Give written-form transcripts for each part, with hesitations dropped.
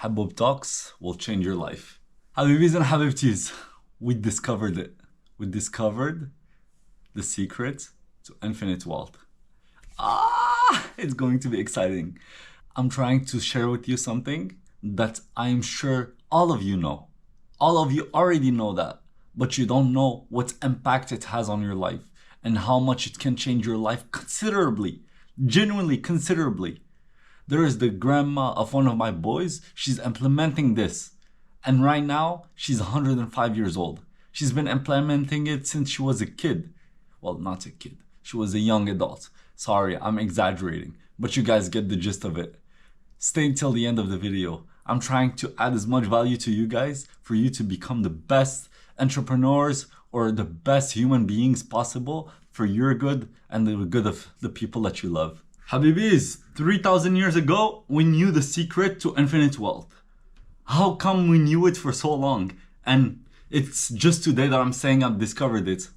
Haboubtalks will change your life. Habibis and Habibtis, we discovered it. We discovered the secret to infinite wealth. It's going to be exciting. I'm trying to share with you something that I'm sure all of you know. All of you already know that, but you don't know what impact it has on your life and how much it can change your life considerably, genuinely considerably. There is the grandma of one of my boys. She's implementing this. And right now, she's 105 years old. She's been implementing it since she was a kid. Well, not a kid. She was a young adult. Sorry, I'm exaggerating. But you guys get the gist of it. Stay until the end of the video. I'm trying to add as much value to you guys for you to become the best entrepreneurs or the best human beings possible for your good and the good of the people that you love. Habibis, 3,000 years ago, we knew the secret to infinite wealth. How come we knew it for so long? And it's just today that I'm saying I've discovered it.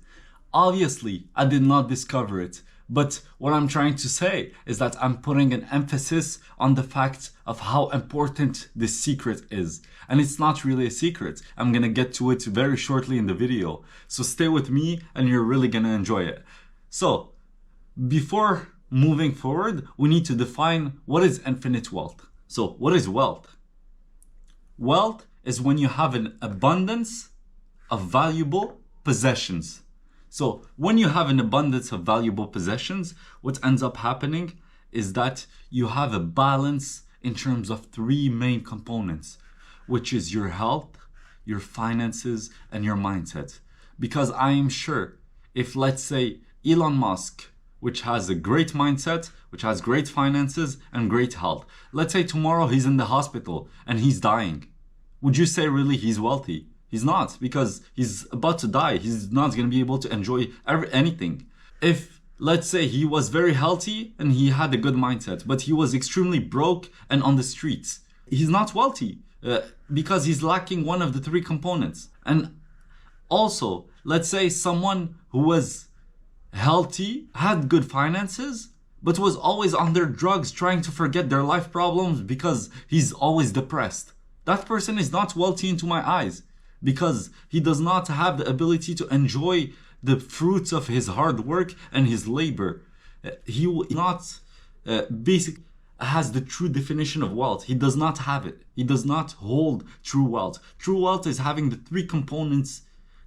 Obviously, I did not discover it. But what I'm trying to say is that I'm putting an emphasis on the fact of how important this secret is. And it's not really a secret. I'm gonna get to it very shortly in the video. So stay with me and you're really gonna enjoy it. So, before moving forward, we need to define what is infinite wealth. So, what is wealth? Wealth is when you have an abundance of valuable possessions. So when you have an abundance of valuable possessions, what ends up happening is that you have a balance in terms of three main components, which is your health, your finances, and your mindset. Because I am sure if, let's say, Elon Musk, which has a great mindset, which has great finances and great health, let's say tomorrow he's in the hospital and he's dying, would you say really he's wealthy? He's not, because he's about to die. He's not going to be able to enjoy anything. If, let's say, he was very healthy and he had a good mindset, but he was extremely broke and on the streets, he's not wealthy because he's lacking one of the three components. And also, let's say someone who was healthy, had good finances, but was always on their drugs trying to forget their life problems because he's always depressed. That person is not wealthy into my eyes, because he does not have the ability to enjoy the fruits of his hard work and his labor. He will not basically has the true definition of wealth. He does not have it. He does not hold true wealth. True wealth is having the three components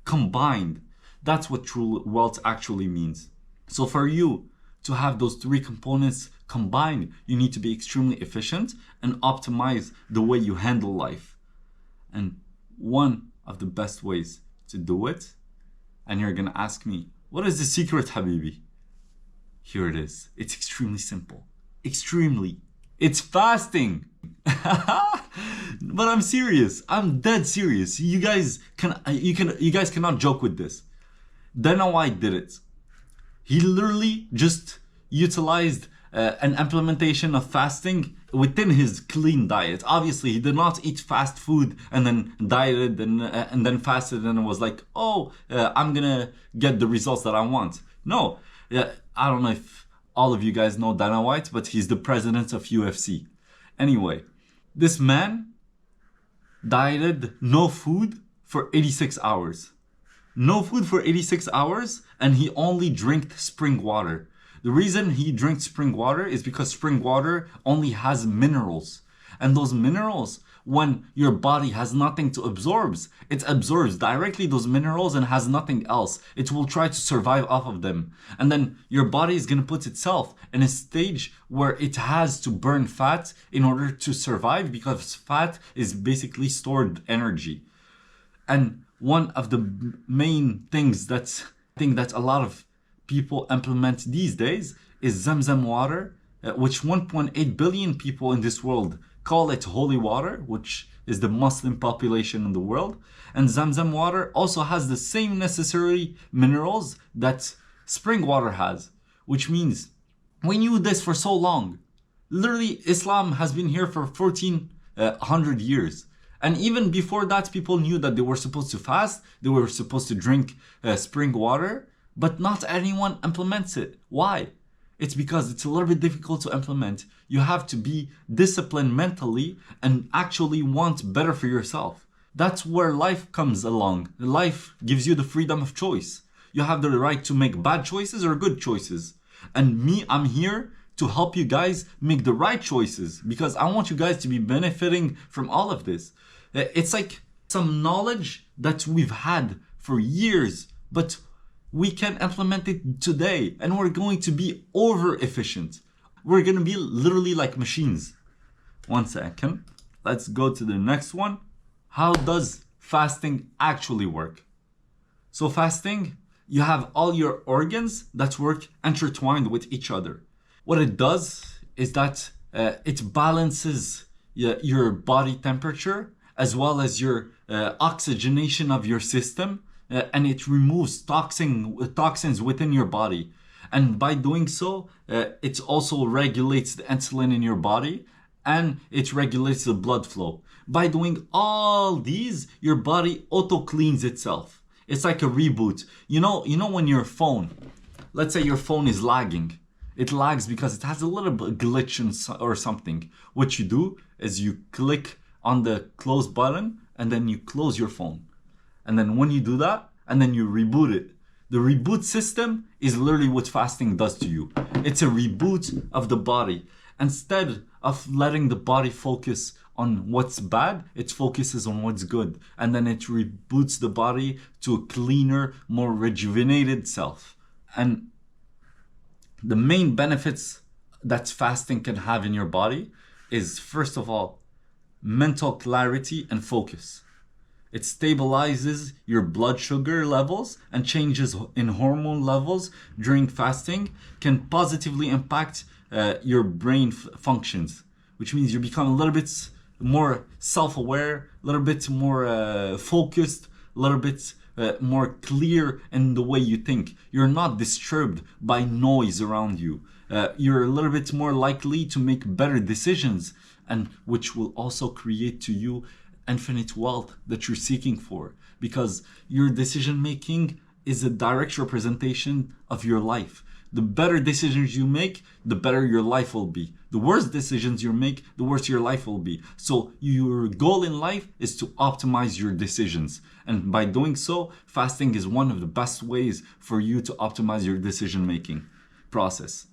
combined. That's what true wealth actually means. So for you to have those three components combined, you need to be extremely efficient and optimize the way you handle life. And one of the best ways to do it, and you're gonna ask me, what is the secret, Habibi? Here it is. It's extremely simple. Extremely. It's fasting. But I'm serious. I'm dead serious. You guys cannot joke with this. Dana White did it. He literally just utilized an implementation of fasting within his clean diet. Obviously, he did not eat fast food and then dieted and then fasted and was like, I'm gonna get the results that I want. No, I don't know if all of you guys know Dana White, but he's the president of UFC. Anyway, this man dieted no food for 86 hours. No food for 86 hours, and he only drank spring water. The reason he drinks spring water is because spring water only has minerals. And those minerals, when your body has nothing to absorb, it absorbs directly those minerals and has nothing else. It will try to survive off of them. And then your body is going to put itself in a stage where it has to burn fat in order to survive, because fat is basically stored energy. And one of the main things that I think that a lot of people implement these days is Zamzam water, which 1.8 billion people in this world call it holy water, which is the Muslim population in the world. And Zamzam water also has the same necessary minerals that spring water has, which means we knew this for so long. Literally, Islam has been here for 1400 years. And even before that, people knew that they were supposed to fast, they were supposed to drink spring water, but not anyone implements it. Why? It's because it's a little bit difficult to implement. You have to be disciplined mentally and actually want better for yourself. That's where life comes along. Life gives you the freedom of choice. You have the right to make bad choices or good choices. And me, I'm here to help you guys make the right choices because I want you guys to be benefiting from all of this. It's like some knowledge that we've had for years, but we can implement it today and we're going to be over efficient. We're going to be literally like machines. 1 second. Let's go to the next one. How does fasting actually work? So fasting, you have all your organs that work intertwined with each other. What it does is that it balances your body temperature as well as your oxygenation of your system, and it removes toxins within your body. And by doing so, it also regulates the insulin in your body and it regulates the blood flow. By doing all these, your body auto cleans itself. It's like a reboot. You know when your phone, let's say your phone is lagging. It lags because it has a little bit glitch or something. What you do is you click on the close button and then you close your phone. And then when you do that, and then you reboot it. The reboot system is literally what fasting does to you. It's a reboot of the body. Instead of letting the body focus on what's bad, it focuses on what's good. And then it reboots the body to a cleaner, more rejuvenated self. And the main benefits that fasting can have in your body is, first of all, mental clarity and focus. It stabilizes your blood sugar levels, and changes in hormone levels during fasting can positively impact your brain functions, which means you become a little bit more self-aware, a little bit more focused, a little bit more clear in the way you think. You're not disturbed by noise around you. You're a little bit more likely to make better decisions, and which will also create to you infinite wealth that you're seeking for, because your decision making is a direct representation of your life. The better decisions you make, the better your life will be. The worse decisions you make, the worse your life will be. So your goal in life is to optimize your decisions. And by doing so, fasting is one of the best ways for you to optimize your decision making process.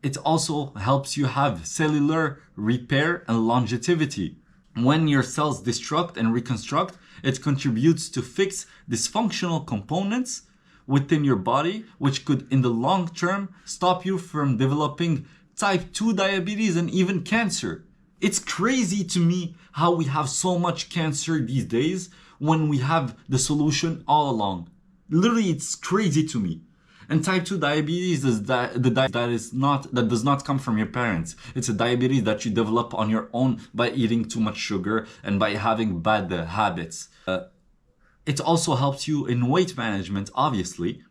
It also helps you have cellular repair and longevity. When your cells destruct and reconstruct, it contributes to fix dysfunctional components within your body, which could in the long term stop you from developing type 2 diabetes and even cancer. It's crazy to me how we have so much cancer these days when we have the solution all along. Literally, it's crazy to me. And type 2 diabetes is that does not come from your parents. It's a diabetes that you develop on your own by eating too much sugar and by having bad habits. It also helps you in weight management, obviously.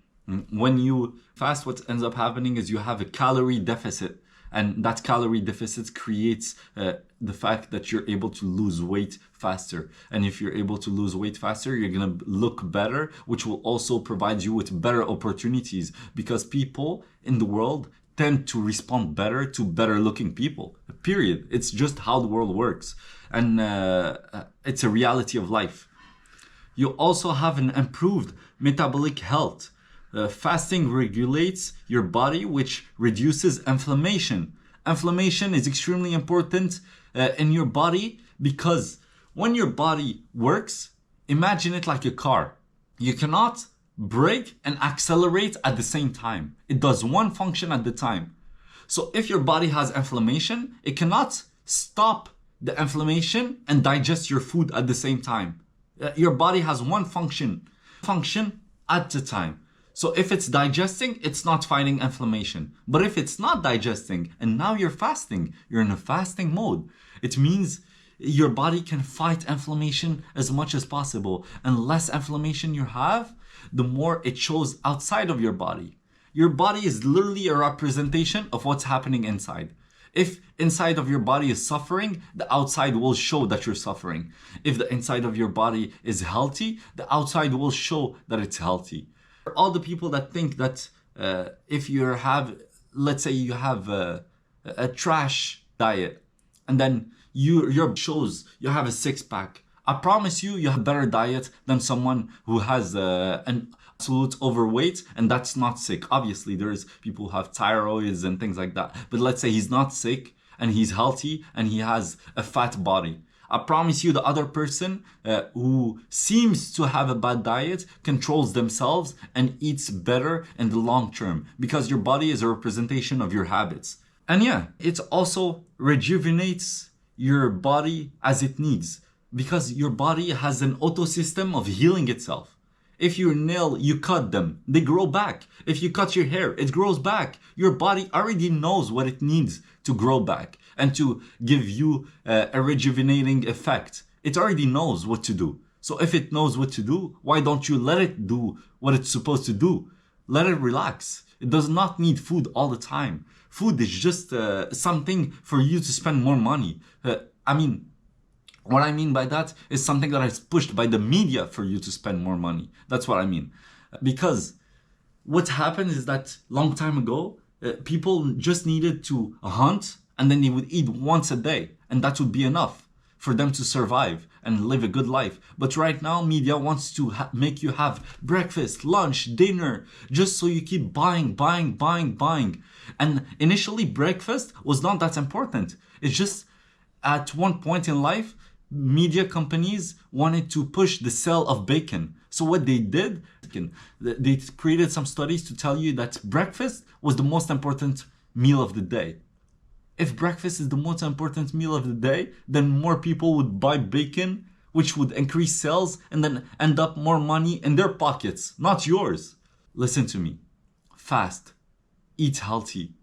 When you fast, what ends up happening is you have a calorie deficit. And that calorie deficit creates the fact that you're able to lose weight faster. And if you're able to lose weight faster, you're going to look better, which will also provide you with better opportunities, because people in the world tend to respond better to better looking people, period. It's just how the world works. And it's a reality of life. You also have an improved metabolic health. Fasting regulates your body, which reduces inflammation. Inflammation is extremely important in your body, because when your body works, imagine it like a car. You cannot brake and accelerate at the same time. It does one function at the time. So if your body has inflammation, it cannot stop the inflammation and digest your food at the same time. Your body has one function at a time. So if it's digesting, it's not fighting inflammation. But if it's not digesting and now you're fasting, you're in a fasting mode, it means your body can fight inflammation as much as possible. And less inflammation you have, the more it shows outside of your body. Your body is literally a representation of what's happening inside. If inside of your body is suffering, the outside will show that you're suffering. If the inside of your body is healthy, the outside will show that it's healthy. All the people that think that if you have let's say you have a trash diet, and then your shows you have a six-pack. I promise you, you have a better diet than someone who has an absolute overweight and that's not sick. Obviously, there's people who have thyroids and things like that. But let's say he's not sick and he's healthy and he has a fat body. I promise you, the other person who seems to have a bad diet controls themselves and eats better in the long term, because your body is a representation of your habits. And yeah, it also rejuvenates your body as it needs, because your body has an auto system of healing itself. If your nail, you cut them, they grow back. If you cut your hair, it grows back. Your body already knows what it needs to grow back and to give you a rejuvenating effect. It already knows what to do. So if it knows what to do, why don't you let it do what it's supposed to do? Let it relax. It does not need food all the time. Food is just something for you to spend more money. What I mean by that is something that is pushed by the media for you to spend more money. That's what I mean. Because what happened is that long time ago, people just needed to hunt and then they would eat once a day. And that would be enough for them to survive and live a good life. But right now, media wants to make you have breakfast, lunch, dinner, just so you keep buying. And initially, breakfast was not that important. It's just at one point in life, media companies wanted to push the sale of bacon. So what they did, they created some studies to tell you that breakfast was the most important meal of the day. If breakfast is the most important meal of the day, then more people would buy bacon, which would increase sales and then end up more money in their pockets, not yours. Listen to me. Fast, eat healthy,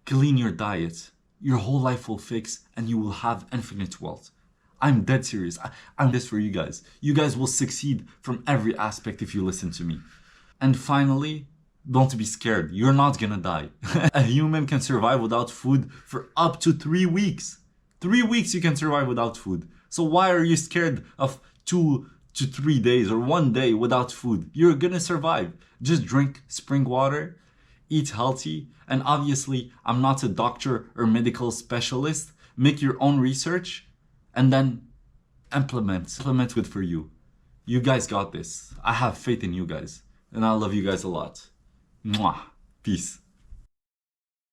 clean your diet. Your whole life will fix and you will have infinite wealth. I'm dead serious. I'm this for you guys. You guys will succeed from every aspect if you listen to me. And finally, don't be scared. You're not gonna die. A human can survive without food for up to 3 weeks. 3 weeks you can survive without food. So why are you scared of 2 to 3 days or 1 day without food? You're gonna survive. Just drink spring water, eat healthy, and obviously I'm not a doctor or medical specialist. Make your own research and then implement good for you. You guys got this. I have faith in you guys and I love you guys a lot. Mwah. Peace.